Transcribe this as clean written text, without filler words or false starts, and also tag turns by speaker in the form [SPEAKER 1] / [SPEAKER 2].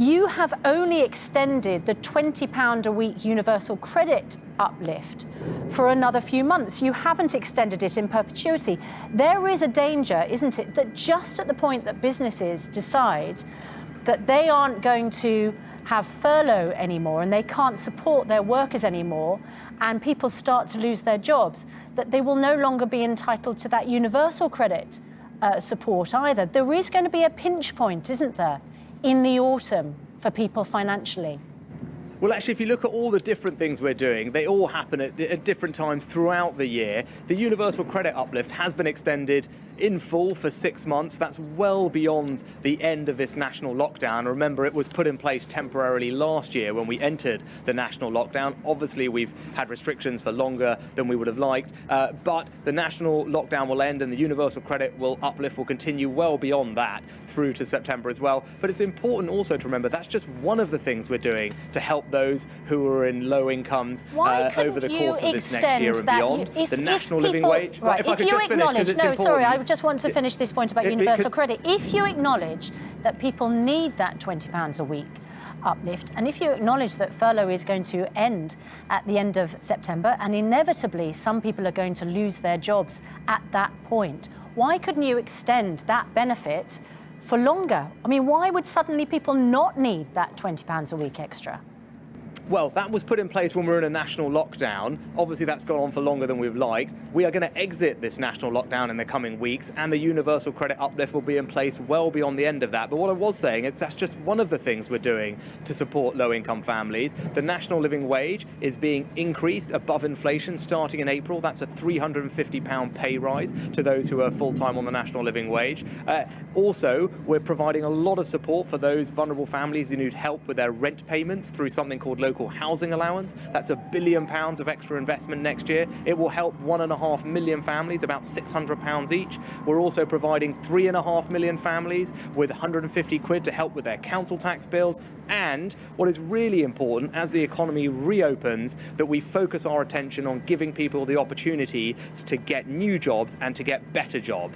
[SPEAKER 1] You have only extended the £20 a week universal credit uplift for another few months. You haven't extended it in perpetuity. There is a danger, isn't it, that just at the point that businesses decide that they aren't going to have furlough anymore and they can't support their workers anymore, and people start to lose their jobs, that they will no longer be entitled to that universal credit support either. There is going to be a pinch point, isn't there, in the autumn for people financially?
[SPEAKER 2] Well, actually, if you look at all the different things we're doing, they all happen at different times throughout the year. The universal credit uplift has been extended in full for 6 months. That's well beyond the end of this national lockdown. Remember, it was put in place temporarily last year when we entered the national lockdown. Obviously, we've had restrictions for longer than we would have liked, but the national lockdown will end and the universal credit uplift will continue well beyond that through to September as well. But it's important also to remember that's just one of the things we're doing to help those who are in low incomes over the course of this next year and beyond. The national living wage.
[SPEAKER 1] Right, if you acknowledge, no, sorry, I just want to finish this point about universal credit. If you acknowledge that people need that £20 a week uplift, and if you acknowledge that furlough is going to end at the end of September, and inevitably some people are going to lose their jobs at that point, why couldn't you extend that benefit for longer? I mean, why would suddenly people not need that £20 a week extra?
[SPEAKER 2] Well, that was put in place when we were in a national lockdown. Obviously, that's gone on for longer than we've liked. We are going to exit this national lockdown in the coming weeks, and the universal credit uplift will be in place well beyond the end of that. But what I was saying is that's just one of the things we're doing to support low-income families. The national living wage is being increased above inflation starting in April. That's a £350 pay rise to those who are full-time on the national living wage. Also, we're providing a lot of support for those vulnerable families who need help with their rent payments through something called local housing allowance. That's £1 billion of extra investment next year. It will help 1.5 million families, about £600 each. We're also providing 3.5 million families with 150 quid to help with their council tax bills. And what is really important as the economy reopens, that we focus our attention on giving people the opportunity to get new jobs and to get better jobs.